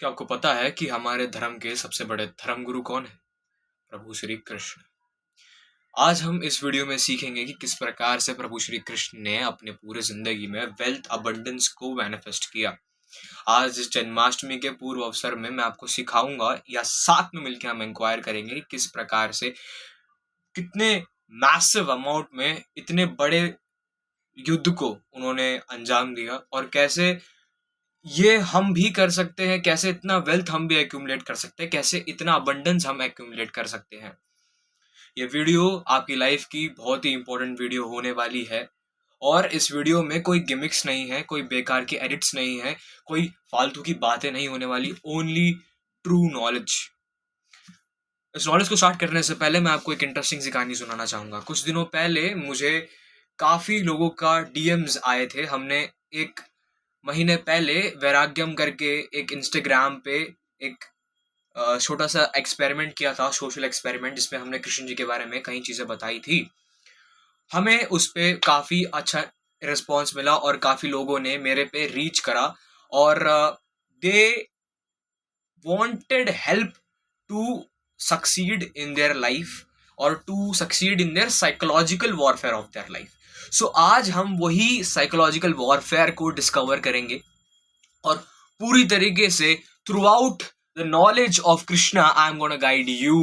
क्या आपको पता है कि हमारे धर्म के सबसे बड़े धर्मगुरु कौन है? प्रभु श्री कृष्ण। आज हम इस वीडियो में सीखेंगे कि किस प्रकार से प्रभु श्री कृष्ण ने अपने पूरे जिंदगी में वेल्थ अबंडेंस को मैनिफेस्ट किया। आज इस जन्माष्टमी के पूर्व अवसर में मैं आपको सिखाऊंगा या साथ में मिलकर हम इंक्वायर करेंगे कि किस प्रकार से कितने मैसिव अमाउंट में इतने बड़े युद्ध को उन्होंने अंजाम दिया और कैसे ये हम भी कर सकते हैं, कैसे इतना वेल्थ हम भी एक्यूमुलेट कर सकते हैं, कैसे इतना अबंडेंस हम एक्यूमुलेट कर सकते हैं। ये वीडियो आपकी लाइफ की बहुत ही इंपॉर्टेंट वीडियो होने वाली है और इस वीडियो में कोई गिमिक्स नहीं है, कोई बेकार की एडिट्स नहीं है, कोई फालतू की बातें नहीं होने वाली, ओनली ट्रू नॉलेज। इस नॉलेज को स्टार्ट करने से पहले मैं आपको एक इंटरेस्टिंग सी कहानी सुनाना चाहूंगा। कुछ दिनों पहले मुझे काफी लोगों का डीएम्स आए थे। हमने एक महीने पहले वैराग्यम करके एक इंस्टाग्राम पे एक छोटा सा एक्सपेरिमेंट किया था, सोशल एक्सपेरिमेंट, जिसमें हमने कृष्ण जी के बारे में कई चीजें बताई थी। हमें उस पे काफी अच्छा रिस्पॉन्स मिला और काफी लोगों ने मेरे पे रीच करा और they wanted help to succeed in their life और to succeed in their psychological warfare of their life. So आज हम वही साइकोलॉजिकल वॉरफेयर को डिस्कवर करेंगे और पूरी तरीके से throughout the knowledge of Krishna I am gonna guide you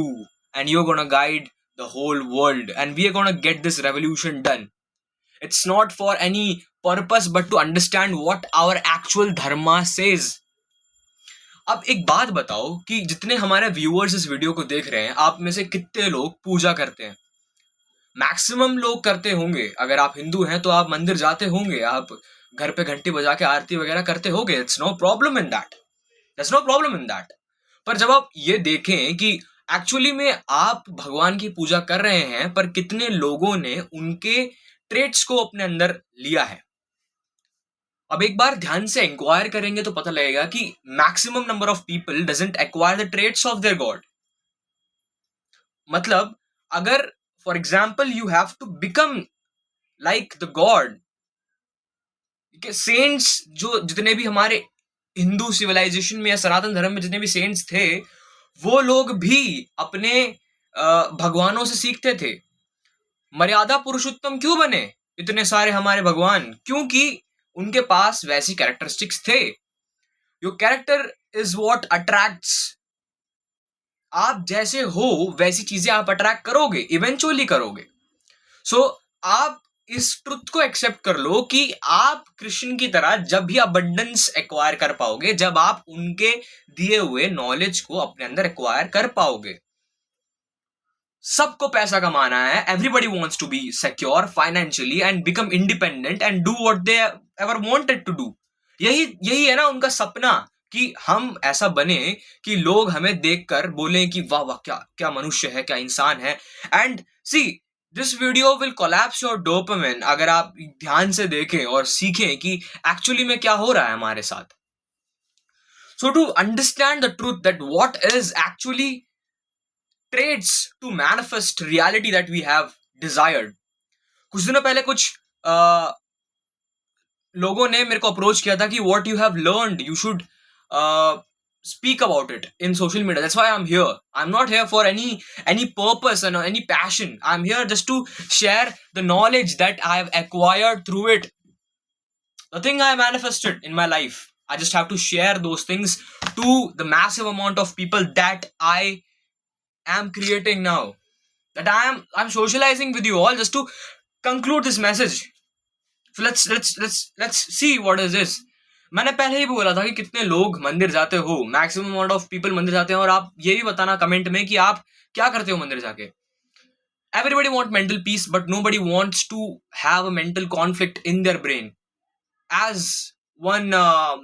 and you are gonna guide the whole world and we are gonna get this revolution done. It's not for any purpose but to understand what our actual dharma says. अब एक बात बताओ कि जितने हमारे viewers इस video को देख रहे हैं, आप में से कितने लोग पूजा करते हैं? मैक्सिमम लोग करते होंगे। अगर आप हिंदू हैं तो आप मंदिर जाते होंगे, आप घर पे घंटी बजा के आरती वगैरह करते होंगे। It's no problem in that, that's no problem in that. पर जब आप ये देखें कि एक्चुअली में आप भगवान की पूजा कर रहे हैं, पर कितने लोगों ने उनके ट्रेट्स को अपने अंदर लिया है। अब एक बार ध्यान से इंक्वायर करेंगे तो पता लगेगा कि maximum number of people doesn't acquire the traits of their god. मतलब अगर for example you have to become like the god, saints जो जितने भी हमारे हिंदू सिविलाइजेशन में या सनातन धर्म में जितने भी सेंट्स थे, वो लोग भी अपने भगवानों से सीखते थे। मर्यादा पुरुषोत्तम क्यों बने इतने सारे हमारे भगवान? क्योंकि उनके पास वैसी कैरेक्टरिस्टिक्स थे। Your character is what attracts. आप जैसे हो वैसी चीजें आप अट्रैक्ट करोगे, इवेंचुअली करोगे। सो आप इस ट्रुथ को एक्सेप्ट कर लो कि आप कृष्ण की तरह जब भी अबंडेंस एक्वायर कर पाओगे, जब आप उनके दिए हुए नॉलेज को अपने अंदर एक्वायर कर पाओगे। सबको पैसा कमाना है, everybody wants to be secure financially and become independent and do what they ever wanted to do. यही यही है ना उनका सपना, कि हम ऐसा बने कि लोग हमें देखकर बोलें कि वाह वाह, क्या क्या मनुष्य है, क्या इंसान है। And see, this video will collapse your dopamine अगर आप ध्यान से देखें और सीखें कि एक्चुअली में क्या हो रहा है हमारे साथ। So to understand the truth that what is actually traits to manifest reality that we have desired। कुछ दिनों पहले कुछ लोगों ने मेरे को अप्रोच किया था कि what you have learned you should speak about it in social media। That's why I'm here. I'm not here for any purpose and any passion. I'm here just to share the knowledge that I have acquired through it, the thing I manifested in my life. I just have to share those things to the massive amount of people that I am creating now, that I'm socializing with you all just to conclude this message। So let's see what is this। मैंने पहले ही बोला था कि कितने लोग मंदिर जाते हो, मैक्सिमम अमाउंट ऑफ पीपल मंदिर जाते हैं। और आप ये भी बताना कमेंट में कि आप क्या करते हो मंदिर जाके। Everybody want mental peace but nobody wants to have a mental conflict in their brain। As one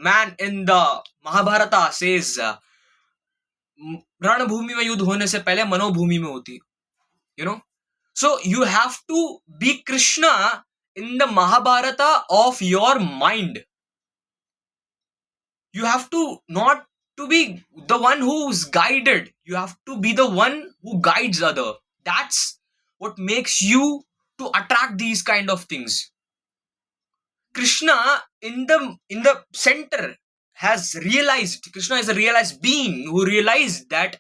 man in the Mahabharata says, रणभूमि में युद्ध होने से पहले मनोभूमि में होती है, you know। So you have to be Krishna in the Mahabharata of your mind। You have to not to be the one who's guided, you have to be the one who guides other। That's what makes you to attract these kind of things। Krishna in the center has realized, Krishna is a realized being who realized that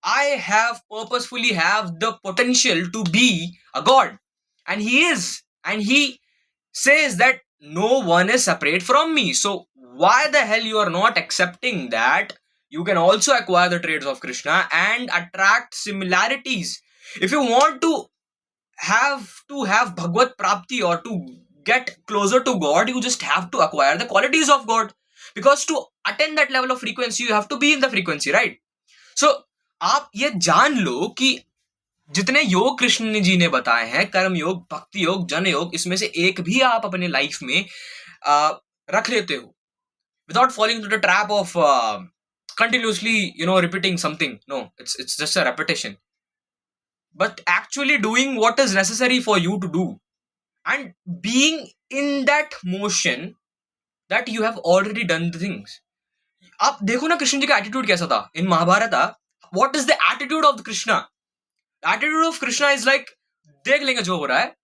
I have purposefully have the potential to be a god. And he is. And he says that no one is separate from me. So why the hell you are not accepting that you can also acquire the traits of Krishna and attract similarities? If you want to have Bhagavad Prapti or to get closer to God, you just have to acquire the qualities of God. Because to attain that level of frequency, you have to be in the frequency, right? So आप ये जान लो कि जितने योग कृष्ण जी ने बताए हैं, कर्म योग, भक्ति योग, जन योग, इसमें से एक भी आप अपने लाइफ में रख लेते हो without falling into the trap of continuously repeating something. No, it's just a repetition, but actually doing what is necessary for you to do and being in that motion that you have already done the things. आप देखो ना कृष्ण जी का attitude कैसा था in Mahabharata. What is the attitude of Krishna? Attitude of Krishna is like देख लेंगे जो हो रहा है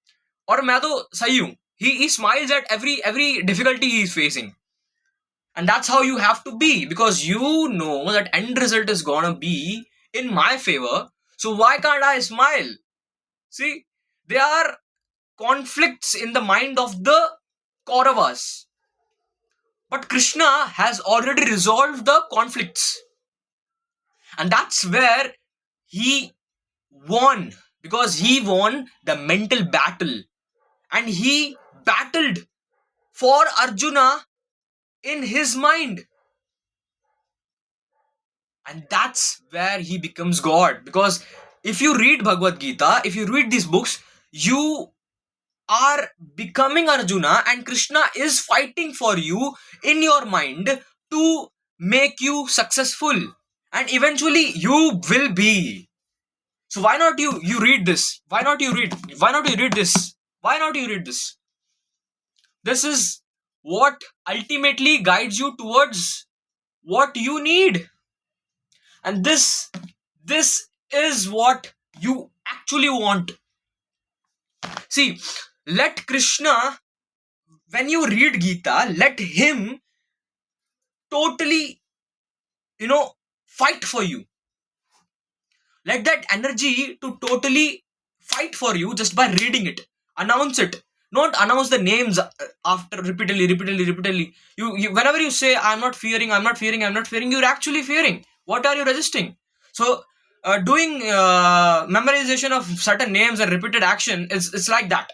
और मैं तो सही हूं. He smiles at every difficulty he is facing. And that's how you have to be, because you know that end result is gonna be in my favor. So why can't I smile? See, there are conflicts in the mind of the Kauravas, but Krishna has already resolved the conflicts, and that's where he won, because he won the mental battle and he battled for Arjuna in his mind. And that's where he becomes God. Because if you read Bhagavad Gita, if you read these books, you are becoming Arjuna, and Krishna is fighting for you in your mind to make you successful, and eventually you will be. So why not you read this? Why not you read this? Why not you read this? This is what ultimately guides you towards what you need. And this is what you actually want. See, let Krishna, when you read Gita, let him totally fight for you. Let that energy to totally fight for you just by reading it. Announce it. Not announce the names after repeatedly. You whenever you say I'm not fearing, you're actually fearing. What are you resisting? So doing memorization of certain names and repeated action is like that,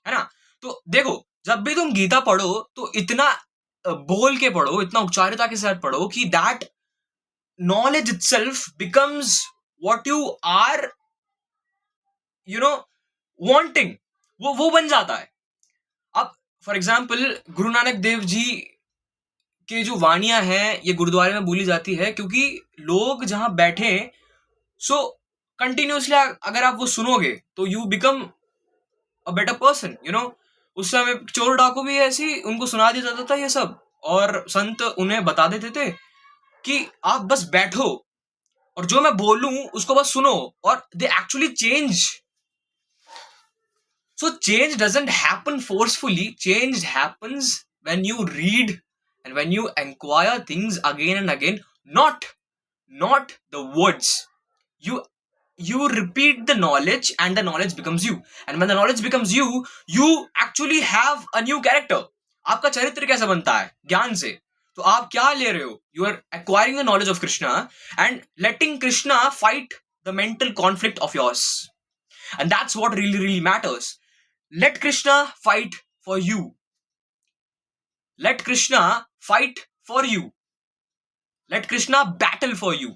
है ना? तो देखो, जब भी तुम गीता पढ़ो तो इतना बोल के पढ़ो, इतना उच्चारिता के साथ पढ़ो कि that knowledge itself becomes what you are wanting. वो बन जाता है. अब फॉर एग्जाम्पल गुरु नानक देव जी के जो वाणियां हैं ये गुरुद्वारे में बोली जाती है, क्योंकि लोग जहां बैठे, सो कंटिन्यूसली अगर आप वो सुनोगे तो you become a better person. उस समय चोर डाकू भी ऐसी उनको सुना दिया जाता था ये सब, और संत उन्हें बता देते थे कि आप बस बैठो और जो मैं बोलूं उसको बस सुनो, और they actually change. So change doesn't happen forcefully. Change happens when you read and when you inquire things again and again. Not the words. You repeat the knowledge and the knowledge becomes you. And when the knowledge becomes you, you actually have a new character. आपका चरित्र कैसा बनता है? ज्ञान से. तो आप क्या ले रहे हो? You are acquiring the knowledge of Krishna and letting Krishna fight the mental conflict of yours. And that's what really matters. Let Krishna fight for you. Let Krishna fight for you. Let Krishna battle for you.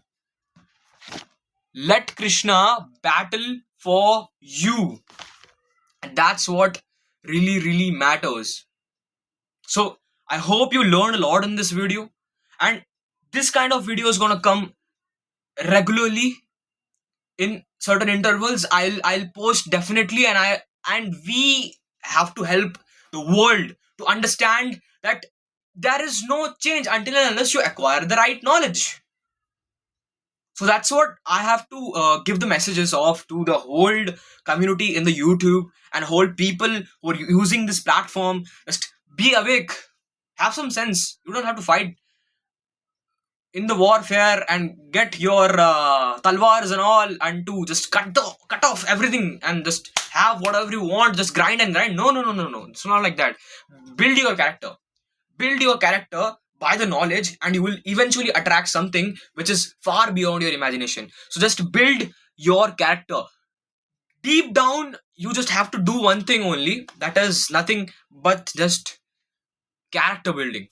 Let Krishna battle for you. And that's what really matters. So I hope you learned a lot in this video. And this kind of video is gonna come regularly in certain intervals. I'll post definitely, and we have to help the world to understand that there is no change until and unless you acquire the right knowledge. So that's what I have to give the messages of to the whole community in the YouTube and whole people who are using this platform. Just be awake, have some sense. You don't have to fight in the warfare and get your talwars and all, and to just cut off everything and just have whatever you want, just grind and grind. No, no, no, no, no. It's not like that. Build your character. Build your character by the knowledge, and you will eventually attract something which is far beyond your imagination. So just build your character. Deep down, you just have to do one thing only. That is nothing but just character building.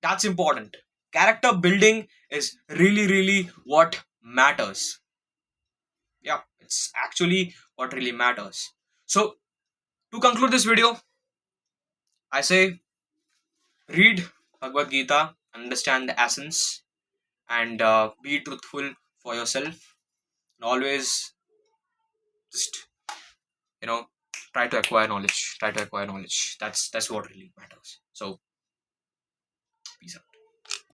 That's important. Character building is really, really what matters. Yeah, it's actually what really matters. So, to conclude this video, I say read Bhagavad Gita, understand the essence, and be truthful for yourself. And always just, you know, try to acquire knowledge. Try to acquire knowledge. That's what really matters. So, peace out.